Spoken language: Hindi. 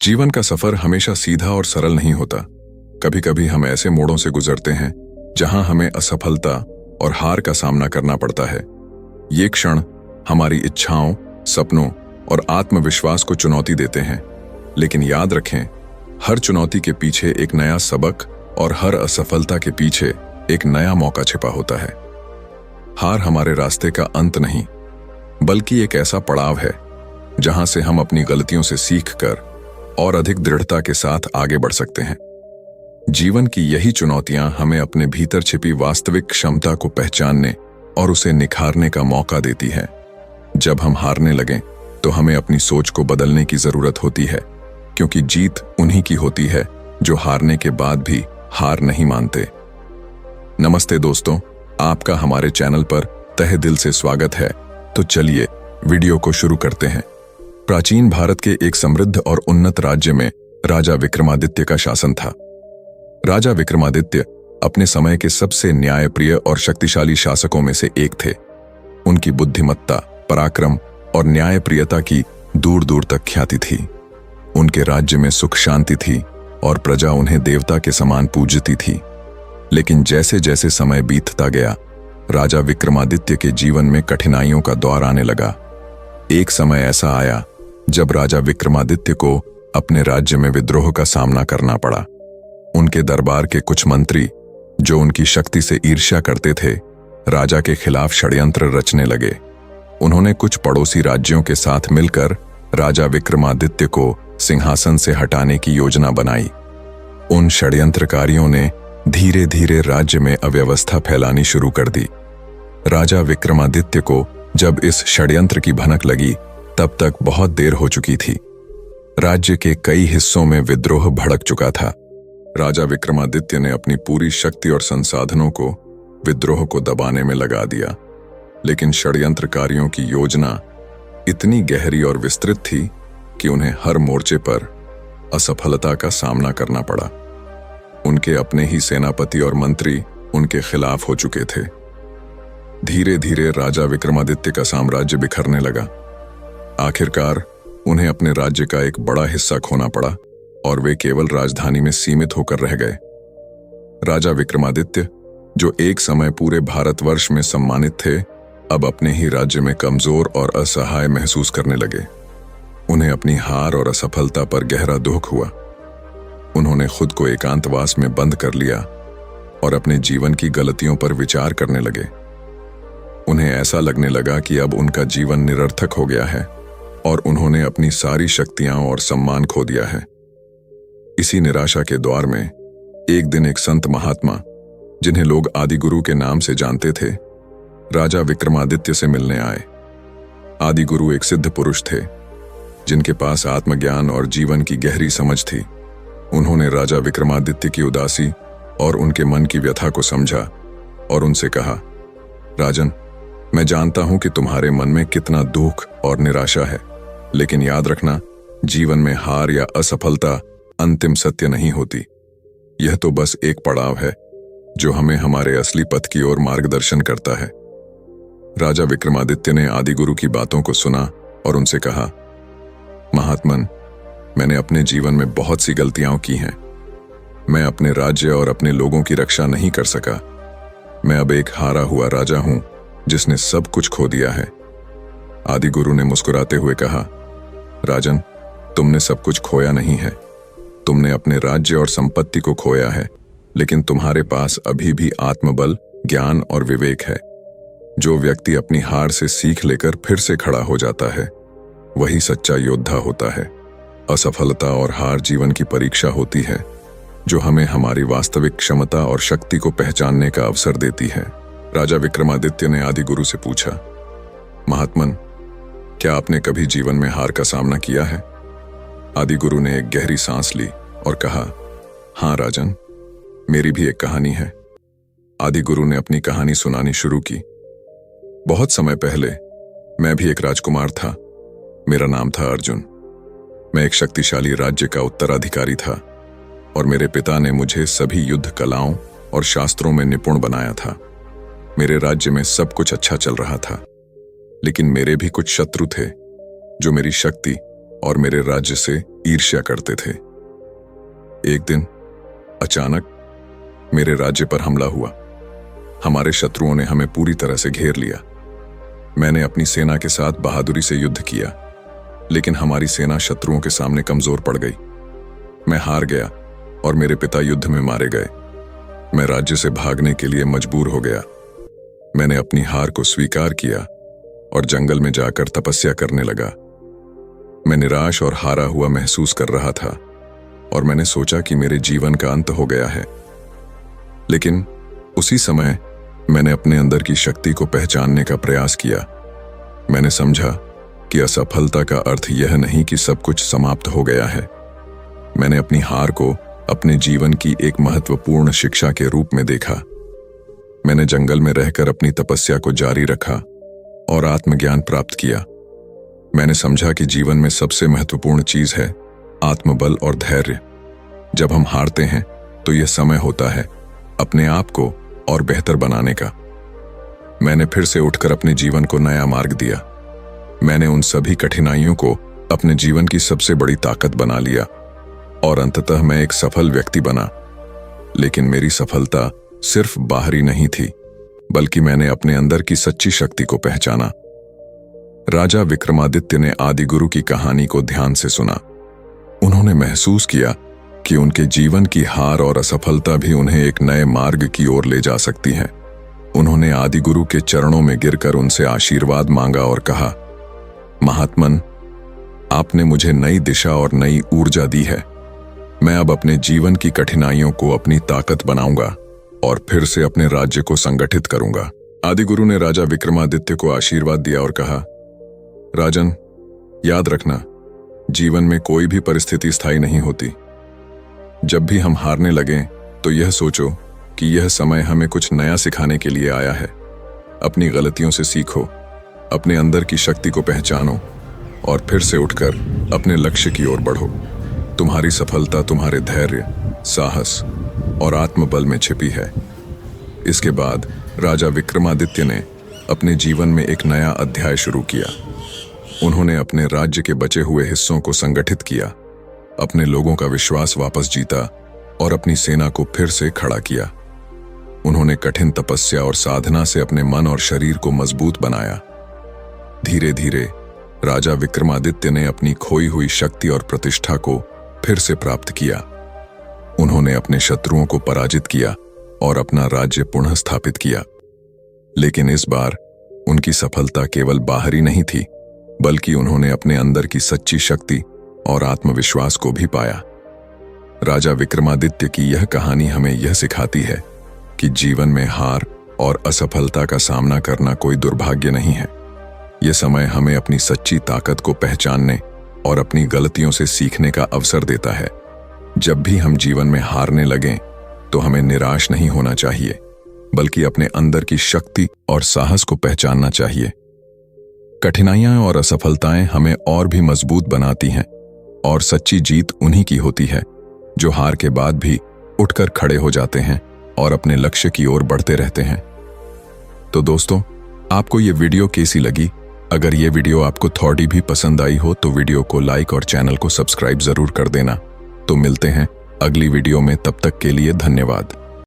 जीवन का सफर हमेशा सीधा और सरल नहीं होता। कभी कभी हम ऐसे मोड़ों से गुजरते हैं जहां हमें असफलता और हार का सामना करना पड़ता है। ये क्षण हमारी इच्छाओं, सपनों और आत्मविश्वास को चुनौती देते हैं। लेकिन याद रखें, हर चुनौती के पीछे एक नया सबक और हर असफलता के पीछे एक नया मौका छिपा होता है। हार हमारे रास्ते का अंत नहीं, बल्कि एक ऐसा पड़ाव है जहां से हम अपनी गलतियों से सीखकर और अधिक दृढ़ता के साथ आगे बढ़ सकते हैं। जीवन की यही चुनौतियां हमें अपने भीतर छिपी वास्तविक क्षमता को पहचानने और उसे निखारने का मौका देती है। जब हम हारने लगें तो हमें अपनी सोच को बदलने की जरूरत होती है, क्योंकि जीत उन्हीं की होती है जो हारने के बाद भी हार नहीं मानते। नमस्ते दोस्तों, आपका हमारे चैनल पर तहे दिल से स्वागत है। तो चलिए वीडियो को शुरू करते हैं। प्राचीन भारत के एक समृद्ध और उन्नत राज्य में राजा विक्रमादित्य का शासन था। राजा विक्रमादित्य अपने समय के सबसे न्यायप्रिय और शक्तिशाली शासकों में से एक थे। उनकी बुद्धिमत्ता, पराक्रम और न्यायप्रियता की दूर दूर तक ख्याति थी। उनके राज्य में सुख शांति थी और प्रजा उन्हें देवता के समान पूजती थी। लेकिन जैसे जैसे समय बीतता गया, राजा विक्रमादित्य के जीवन में कठिनाइयों का दौर आने लगा। एक समय ऐसा आया जब राजा विक्रमादित्य को अपने राज्य में विद्रोह का सामना करना पड़ा। उनके दरबार के कुछ मंत्री, जो उनकी शक्ति से ईर्ष्या करते थे, राजा के खिलाफ षड्यंत्र रचने लगे। उन्होंने कुछ पड़ोसी राज्यों के साथ मिलकर राजा विक्रमादित्य को सिंहासन से हटाने की योजना बनाई। उन षड्यंत्रकारियों ने धीरे धीरे राज्य में अव्यवस्था फैलानी शुरू कर दी। राजा विक्रमादित्य को जब इस षड्यंत्र की भनक लगी, तब तक बहुत देर हो चुकी थी। राज्य के कई हिस्सों में विद्रोह भड़क चुका था। राजा विक्रमादित्य ने अपनी पूरी शक्ति और संसाधनों को विद्रोह को दबाने में लगा दिया। लेकिन षड्यंत्रकारियों की योजना इतनी गहरी और विस्तृत थी कि उन्हें हर मोर्चे पर असफलता का सामना करना पड़ा। उनके अपने ही सेनापति और मंत्री उनके खिलाफ हो चुके थे। धीरे धीरे राजा विक्रमादित्य का साम्राज्य बिखरने लगा। आखिरकार उन्हें अपने राज्य का एक बड़ा हिस्सा खोना पड़ा और वे केवल राजधानी में सीमित होकर रह गए। राजा विक्रमादित्य, जो एक समय पूरे भारतवर्ष में सम्मानित थे, अब अपने ही राज्य में कमजोर और असहाय महसूस करने लगे। उन्हें अपनी हार और असफलता पर गहरा दुख हुआ। उन्होंने खुद को एकांतवास में बंद कर लिया और अपने जीवन की गलतियों पर विचार करने लगे। उन्हें ऐसा लगने लगा कि अब उनका जीवन निरर्थक हो गया है और उन्होंने अपनी सारी शक्तियां और सम्मान खो दिया है। इसी निराशा के दौर में एक दिन एक संत महात्मा, जिन्हें लोग आदि गुरु के नाम से जानते थे, राजा विक्रमादित्य से मिलने आए। आदि गुरु एक सिद्ध पुरुष थे, जिनके पास आत्मज्ञान और जीवन की गहरी समझ थी। उन्होंने राजा विक्रमादित्य की उदासी और उनके मन की व्यथा को समझा और उनसे कहा, राजन, मैं जानता हूं कि तुम्हारे मन में कितना दुख और निराशा है, लेकिन याद रखना, जीवन में हार या असफलता अंतिम सत्य नहीं होती। यह तो बस एक पड़ाव है जो हमें हमारे असली पथ की ओर मार्गदर्शन करता है। राजा विक्रमादित्य ने आदि गुरु की बातों को सुना और उनसे कहा, महात्मन, मैंने अपने जीवन में बहुत सी गलतियां की हैं। मैं अपने राज्य और अपने लोगों की रक्षा नहीं कर सका। मैं अब एक हारा हुआ राजा हूं जिसने सब कुछ खो दिया है। आदि गुरु ने मुस्कुराते हुए कहा, राजन, तुमने सब कुछ खोया नहीं है। तुमने अपने राज्य और संपत्ति को खोया है, लेकिन तुम्हारे पास अभी भी आत्मबल, ज्ञान और विवेक है। जो व्यक्ति अपनी हार से सीख लेकर फिर से खड़ा हो जाता है, वही सच्चा योद्धा होता है। असफलता और हार जीवन की परीक्षा होती है, जो हमें हमारी वास्तविक क्षमता और शक्ति को पहचानने का अवसर देती है। राजा विक्रमादित्य ने आदि गुरु से पूछा, महात्मन, क्या आपने कभी जीवन में हार का सामना किया है? आदि गुरु ने एक गहरी सांस ली और कहा, हाँ राजन, मेरी भी एक कहानी है। आदि गुरु ने अपनी कहानी सुनानी शुरू की। बहुत समय पहले मैं भी एक राजकुमार था। मेरा नाम था अर्जुन। मैं एक शक्तिशाली राज्य का उत्तराधिकारी था और मेरे पिता ने मुझे सभी युद्ध कलाओं और शास्त्रों में निपुण बनाया था। मेरे राज्य में सब कुछ अच्छा चल रहा था, लेकिन मेरे भी कुछ शत्रु थे जो मेरी शक्ति और मेरे राज्य से ईर्ष्या करते थे। एक दिन अचानक मेरे राज्य पर हमला हुआ। हमारे शत्रुओं ने हमें पूरी तरह से घेर लिया। मैंने अपनी सेना के साथ बहादुरी से युद्ध किया, लेकिन हमारी सेना शत्रुओं के सामने कमजोर पड़ गई। मैं हार गया और मेरे पिता युद्ध में मारे गए। मैं राज्य से भागने के लिए मजबूर हो गया। मैंने अपनी हार को स्वीकार किया और जंगल में जाकर तपस्या करने लगा। मैं निराश और हारा हुआ महसूस कर रहा था और मैंने सोचा कि मेरे जीवन का अंत हो गया है। लेकिन उसी समय मैंने अपने अंदर की शक्ति को पहचानने का प्रयास किया। मैंने समझा कि असफलता का अर्थ यह नहीं कि सब कुछ समाप्त हो गया है। मैंने अपनी हार को अपने जीवन की एक महत्वपूर्ण शिक्षा के रूप में देखा। मैंने जंगल में रहकर अपनी तपस्या को जारी रखा और आत्मज्ञान प्राप्त किया। मैंने समझा कि जीवन में सबसे महत्वपूर्ण चीज है आत्मबल और धैर्य। जब हम हारते हैं तो यह समय होता है अपने आप को और बेहतर बनाने का। मैंने फिर से उठकर अपने जीवन को नया मार्ग दिया। मैंने उन सभी कठिनाइयों को अपने जीवन की सबसे बड़ी ताकत बना लिया और अंततः मैं एक सफल व्यक्ति बना। लेकिन मेरी सफलता सिर्फ बाहरी नहीं थी, बल्कि मैंने अपने अंदर की सच्ची शक्ति को पहचाना। राजा विक्रमादित्य ने आदि गुरु की कहानी को ध्यान से सुना। उन्होंने महसूस किया कि उनके जीवन की हार और असफलता भी उन्हें एक नए मार्ग की ओर ले जा सकती हैं। उन्होंने आदि गुरु के चरणों में गिरकर उनसे आशीर्वाद मांगा और कहा, महात्मन, आपने मुझे नई दिशा और नई ऊर्जा दी है। मैं अब अपने जीवन की कठिनाइयों को अपनी ताकत बनाऊंगा और फिर से अपने राज्य को संगठित करूंगा। आदि गुरु ने राजा विक्रमादित्य को आशीर्वाद दिया और कहा, राजन, याद रखना, जीवन में कोई भी परिस्थिति स्थायी नहीं होती। जब भी हम हारने लगें तो यह सोचो कि यह समय हमें कुछ नया सिखाने के लिए आया है। अपनी गलतियों से सीखो, अपने अंदर की शक्ति को पहचानो और फिर से उठकर अपने लक्ष्य की ओर बढ़ो। तुम्हारी सफलता तुम्हारे धैर्य, साहस और आत्मबल में छिपी है। इसके बाद राजा विक्रमादित्य ने अपने जीवन में एक नया अध्याय शुरू किया। उन्होंने अपने राज्य के बचे हुए हिस्सों को संगठित किया, अपने लोगों का विश्वास वापस जीता और अपनी सेना को फिर से खड़ा किया। उन्होंने कठिन तपस्या और साधना से अपने मन और शरीर को मजबूत बनाया। धीरे धीरे राजा विक्रमादित्य ने अपनी खोई हुई शक्ति और प्रतिष्ठा को फिर से प्राप्त किया। उन्होंने अपने शत्रुओं को पराजित किया और अपना राज्य पुनः स्थापित किया। लेकिन इस बार उनकी सफलता केवल बाहरी नहीं थी, बल्कि उन्होंने अपने अंदर की सच्ची शक्ति और आत्मविश्वास को भी पाया। राजा विक्रमादित्य की यह कहानी हमें यह सिखाती है कि जीवन में हार और असफलता का सामना करना कोई दुर्भाग्य नहीं है। यह समय हमें अपनी सच्ची ताकत को पहचानने और अपनी गलतियों से सीखने का अवसर देता है। जब भी हम जीवन में हारने लगें तो हमें निराश नहीं होना चाहिए, बल्कि अपने अंदर की शक्ति और साहस को पहचानना चाहिए। कठिनाइयां और असफलताएं हमें और भी मजबूत बनाती हैं और सच्ची जीत उन्हीं की होती है जो हार के बाद भी उठकर खड़े हो जाते हैं और अपने लक्ष्य की ओर बढ़ते रहते हैं। तो दोस्तों, आपको ये वीडियो कैसी लगी? अगर ये वीडियो आपको थोड़ी भी पसंद आई हो तो वीडियो को लाइक और चैनल को सब्सक्राइब जरूर कर देना। तो मिलते हैं अगली वीडियो में, तब तक के लिए धन्यवाद।